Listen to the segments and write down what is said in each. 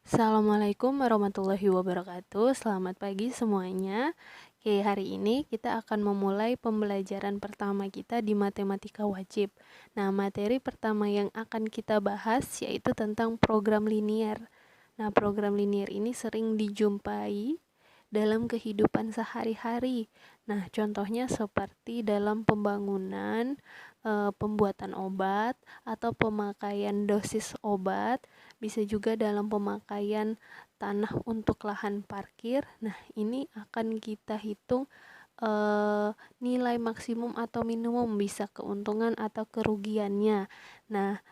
Assalamualaikum warahmatullahi wabarakatuh. Selamat pagi semuanya. Oke, hari ini kita akan memulai pembelajaran pertama kita di matematika wajib. Nah, materi pertama yang akan kita bahas yaitu tentang program linier. Nah, program linier ini sering dijumpai dalam kehidupan sehari-hari. Nah, contohnya seperti dalam pembangunan, pembuatan obat, atau pemakaian dosis obat, bisa juga dalam pemakaian tanah untuk lahan parkir. Nah, ini akan kita hitung nilai maksimum atau minimum, bisa keuntungan atau kerugiannya. Nah,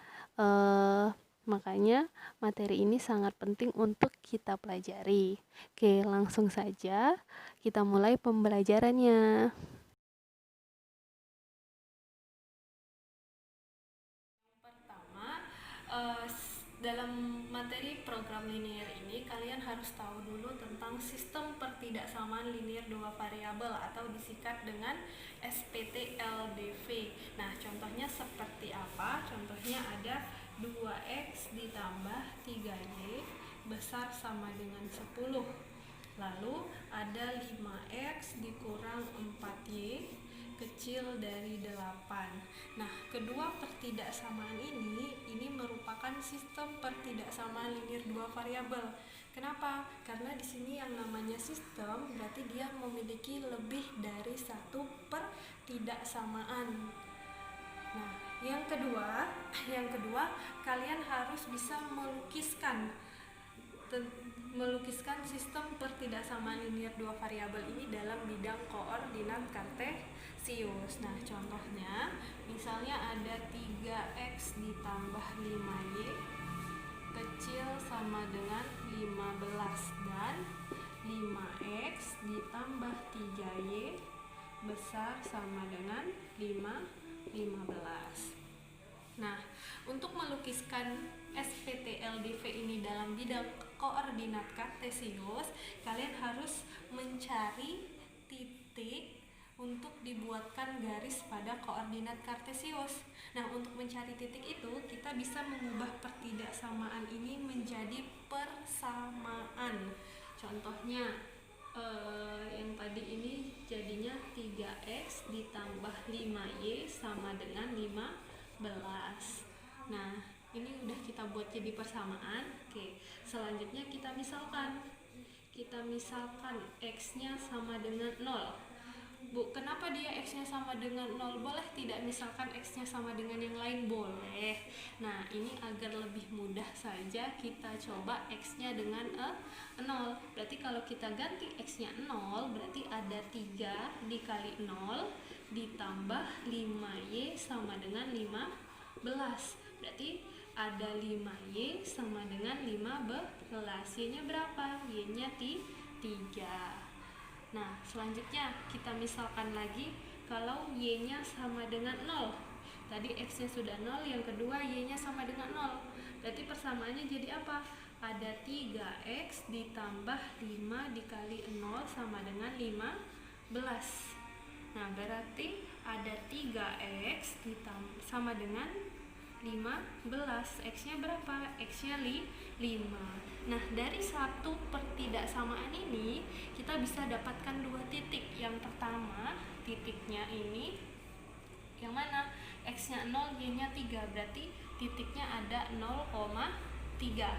makanya materi ini sangat penting untuk kita pelajari. Oke, langsung saja kita mulai pembelajarannya. Pertama, dalam materi program linier ini kalian harus tahu dulu tentang sistem pertidaksamaan linier dua variabel atau disingkat dengan SPT LDV. Nah, contohnya seperti apa? Contohnya ada 2x ditambah 3y besar sama dengan 10. Lalu ada 5x dikurang 4y kecil dari 8. Nah, kedua pertidaksamaan ini merupakan sistem pertidaksamaan linier dua variabel. Kenapa? Karena di sini yang namanya sistem berarti dia memiliki lebih dari satu pertidaksamaan. Nah, yang kedua kalian harus bisa melukiskan sistem pertidaksamaan linier dua variabel ini dalam bidang koordinat kartesius. Nah, contohnya misalnya ada 3x ditambah 5y kecil sama dengan 15 dan 5x ditambah 3y besar sama dengan 15. Nah, untuk melukiskan SPT LDV ini dalam bidang koordinat kartesius, kalian harus mencari titik untuk dibuatkan garis pada koordinat kartesius. Nah, untuk mencari titik itu, kita bisa mengubah pertidaksamaan ini menjadi persamaan. Contohnya, yang tadi ini jadinya 3x ditambah 5y sama dengan 15. Nah, ini udah kita buat jadi persamaan. Oke, selanjutnya kita misalkan x-nya sama dengan 0. Bu, kenapa dia x-nya sama dengan 0? Boleh tidak misalkan x-nya sama dengan yang lain? Boleh. Nah, ini agar lebih mudah saja kita coba x-nya dengan 0. Berarti kalau kita ganti x-nya 0, berarti ada 3 dikali 0 ditambah 5y sama dengan 15. Berarti ada 5y sama dengan 15. Y-nya berapa? Y-nya 3. Nah, selanjutnya kita misalkan lagi kalau y-nya sama dengan 0. Tadi x-nya sudah 0, yang kedua y-nya sama dengan 0. Berarti persamaannya jadi apa? Ada 3x ditambah 5 dikali 0 sama dengan 15. Nah, berarti ada 3x sama dengan 15. X-nya berapa? X-nya 5. Nah, dari satu pertidaksamaan ini kita bisa dapatkan dua titik. Yang pertama, titiknya ini yang mana? X-nya 0, Y-nya 3. Berarti titiknya ada 0,3.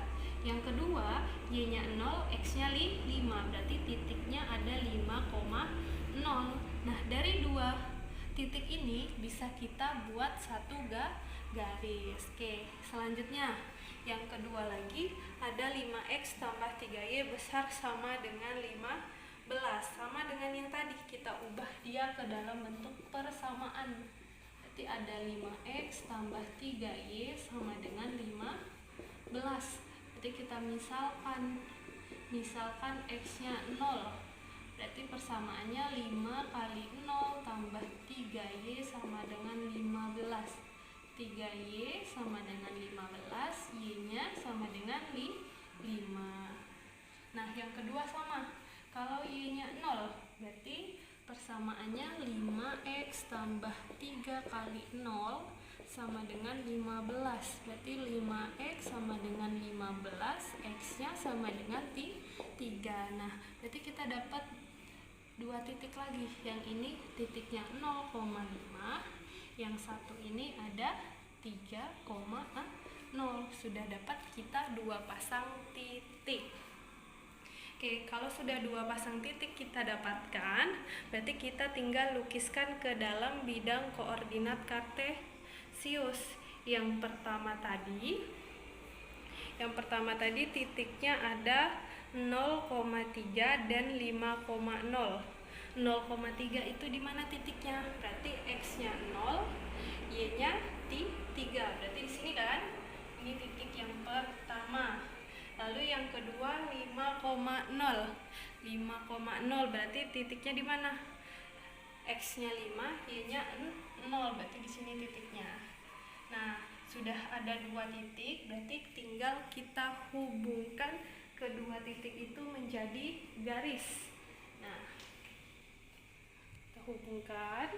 Yang kedua, Y-nya 0, X-nya 5. Berarti titiknya ada 5,0. Nah, dari dua titik ini bisa kita buat satu garis. Oke, selanjutnya yang kedua lagi ada 5x tambah 3y besar sama dengan 15. Sama dengan yang tadi, kita ubah dia ke dalam bentuk persamaan. Berarti ada 5x tambah 3y sama dengan 15. Berarti kita misalkan x-nya 0. Berarti persamaannya 5 kali 0 tambah 3y sama dengan 15. 3y sama dengan 15, y-nya sama dengan 5. Nah, yang kedua sama. Kalau y-nya 0, berarti persamaannya 5x tambah 3 kali 0 sama dengan 15. Berarti 5x sama dengan 15, x-nya sama dengan 3. Nah, berarti kita dapat dua titik lagi. Yang ini titiknya 0,5, yang satu ini ada 3,0. Sudah dapat kita dua pasang titik. Oke, kalau sudah dua pasang titik kita dapatkan, berarti kita tinggal lukiskan ke dalam bidang koordinat kartesius. Yang pertama tadi titiknya ada 0,3 dan 5,0. 0,3 itu di mana titiknya? Berarti x-nya 0, y-nya 3. Berarti di sini kan? Ini titik yang pertama. Lalu yang kedua 5,0. 5,0 berarti titiknya di mana? X-nya 5, y-nya 0. Berarti di sini titiknya. Nah, sudah ada dua titik, berarti tinggal kita hubungkan kedua titik itu menjadi garis. Nah, kita hubungkan.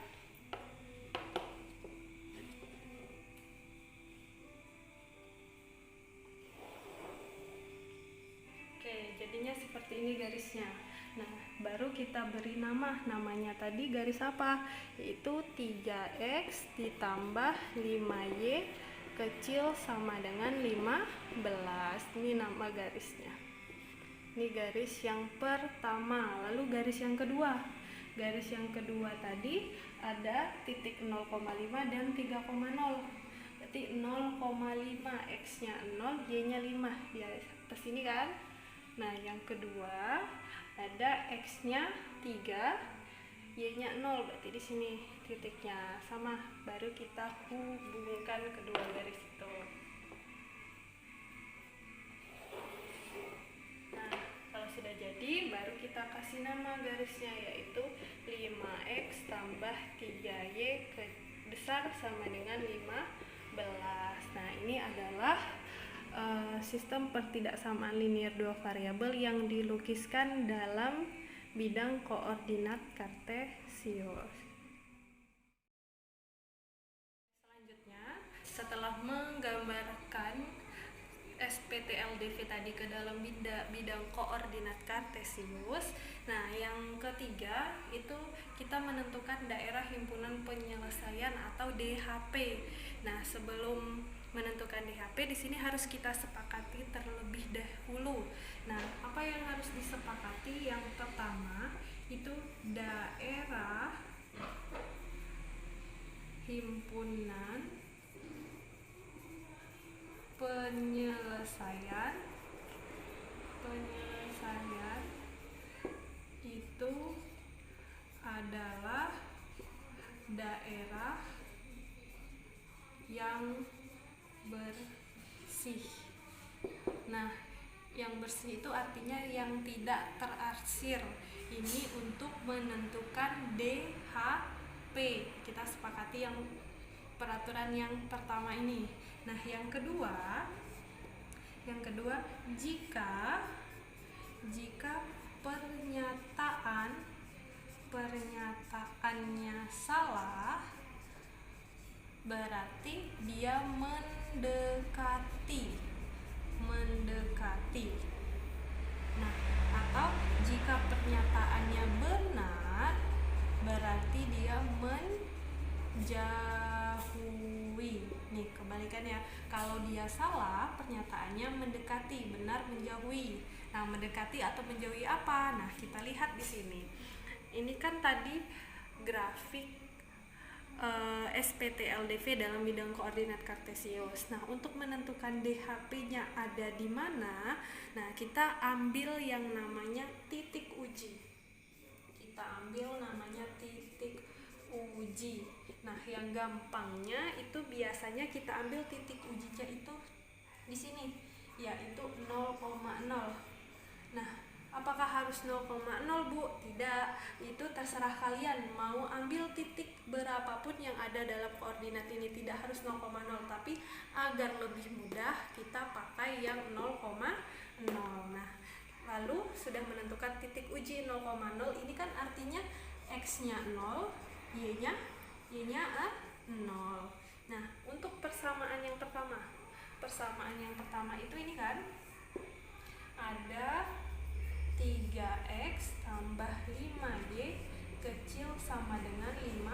Jadinya seperti ini garisnya. Nah, baru kita beri namanya tadi garis apa? Yaitu 3x ditambah 5y kecil sama dengan 15. Ini nama garisnya. Ini garis yang pertama. Lalu garis yang kedua. Garis yang kedua tadi ada titik 0,5 dan 3,0. Berarti 0,5, x-nya 0, y-nya 5. Di atas ini kan? Nah, yang kedua ada x-nya 3, y-nya 0. Berarti di sini titiknya sama. Baru kita hubungkan kedua garis itu. Nah, kalau sudah jadi, baru kita kasih nama garisnya, yaitu 5x tambah 3y besar sama dengan 15. Nah, ini adalah sistem pertidaksamaan linear dua variabel yang dilukiskan dalam bidang koordinat kartesius. Selanjutnya, setelah menggambarkan SPTLDV tadi ke dalam bidang koordinat kartesius, nah yang ketiga itu kita menentukan daerah himpunan penyelesaian atau DHP. Nah, sebelum menentukan DHP di sini harus kita sepakati terlebih dahulu. Nah, apa yang harus disepakati? Yang pertama itu daerah himpunan penyelesaian itu adalah daerah yang bersih. Nah, yang bersih itu artinya yang tidak terarsir. Ini untuk menentukan DHP. Kita sepakati yang peraturan yang pertama ini. Nah, yang kedua jika pernyataannya salah, berarti dia mendekati. Nah, atau jika pernyataannya benar, berarti dia menjauhi. Nih, kebalikannya. Kalau dia salah, pernyataannya mendekati, benar menjauhi. Nah, mendekati atau menjauhi apa? Nah, kita lihat di sini. Ini kan tadi grafik SPTLDV dalam bidang koordinat kartesius. Nah, untuk menentukan DHP-nya ada di mana? Nah, kita ambil yang namanya titik uji. Nah, yang gampangnya itu biasanya kita ambil titik ujinya itu di sini, yaitu 0,0. Nah, apakah harus 0,0, Bu? Tidak, itu terserah kalian mau ambil titik berapapun yang ada dalam koordinat ini, tidak harus 0,0, tapi agar lebih mudah kita pakai yang 0,0. Nah, lalu sudah menentukan titik uji 0,0, ini kan artinya x-nya 0, y-nya 0. Nah, untuk persamaan yang pertama itu ini kan ada 3x tambah 5y kecil sama dengan 15.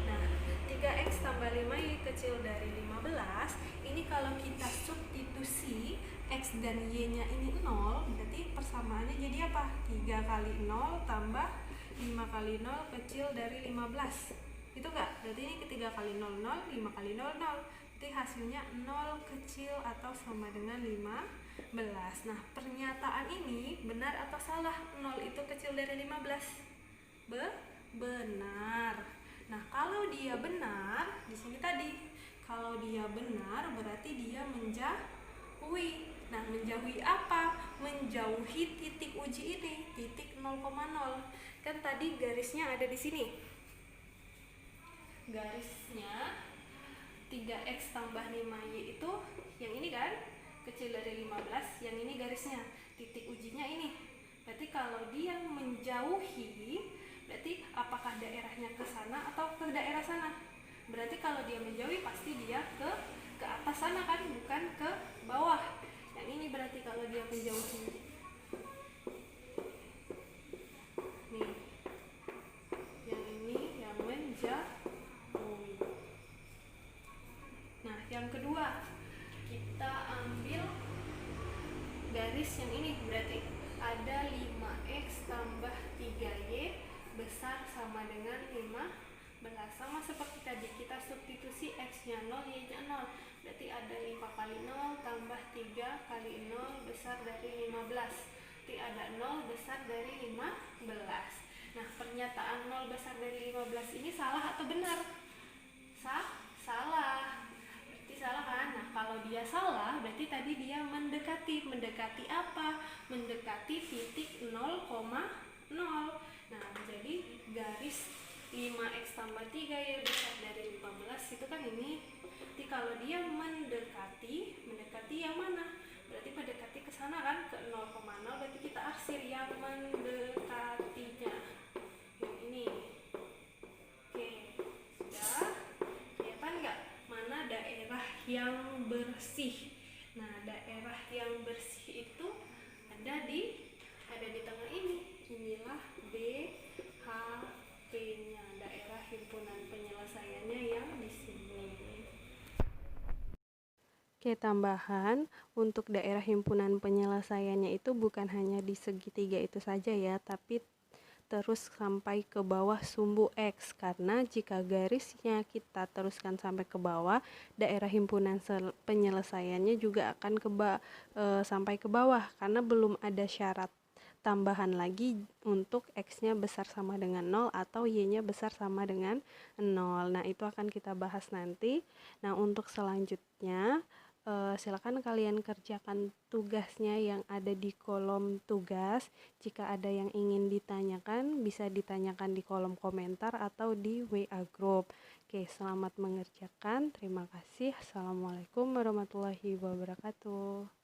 Nah, 3x tambah 5y kecil dari 15, ini kalau kita substitusi x dan y-nya ini 0, berarti persamaannya jadi apa? 3 kali 0 tambah 5 kali 0 kecil dari 15. Itu enggak? Berarti ini 3 kali 0, 0, 5 kali 0, 0. Berarti hasilnya 0 kecil atau sama dengan 15. Nah, pernyataan ini benar atau salah? 0 itu kecil dari 15. Benar. Nah, kalau dia benar, di sini tadi, kalau dia benar berarti dia menjauhi. Nah, menjauhi apa? Menjauhi titik uji ini, titik 0,0. Kan tadi garisnya ada di sini. Garisnya 3x tambah 5y itu yang ini kan, kecil dari 15, yang ini garisnya, titik ujinya ini. Berarti kalau dia menjauhi, berarti apakah daerahnya ke sana atau ke daerah sana? Berarti kalau dia menjauhi pasti dia ke atas sana kan, bukan ke bawah. Yang ini berarti kalau dia menjauhi. Nih, yang ini yang menjauhi. Nah, yang kedua, kita ambil garis yang ini, berarti ada 5x tambah 3y besar sama dengan 15. Sama seperti tadi, kita substitusi x-nya 0, y-nya 0. Berarti ada 5 kali 0 tambah 3 kali 0 besar dari 15. Berarti ada 0 besar dari 15. Nah, pernyataan 0 besar dari 15 ini salah atau benar? Salah. Berarti salah kan? Nah, kalau dia salah, berarti tadi dia mendekati. Mendekati apa? Mendekati titik 0,0. Nah, jadi garis 5x tambah 3y besar dari 15 itu kan ini. Jadi kalau dia mendekati yang mana? Berarti mendekati ke sana kan, ke 0,0, berarti kita arsir yang mendekatinya. Yang ini. Oke, sudah kelihatan nggak mana daerah yang bersih? Nah, daerah yang bersih itu ada di tengah ini. Inilah BHP-nya, daerah himpunan penyelesaiannya yang di sini. Oke, tambahan untuk daerah himpunan penyelesaiannya itu bukan hanya di segitiga itu saja ya, tapi terus sampai ke bawah sumbu X, karena jika garisnya kita teruskan sampai ke bawah, daerah himpunan penyelesaiannya juga akan sampai ke bawah, karena belum ada syarat tambahan lagi untuk X-nya besar sama dengan 0 atau Y-nya besar sama dengan 0. Nah, itu akan kita bahas nanti. Nah, untuk selanjutnya silakan kalian kerjakan tugasnya yang ada di kolom tugas. Jika ada yang ingin ditanyakan, bisa ditanyakan di kolom komentar atau di WA group. Oke, selamat mengerjakan. Terima kasih. Assalamualaikum warahmatullahi wabarakatuh.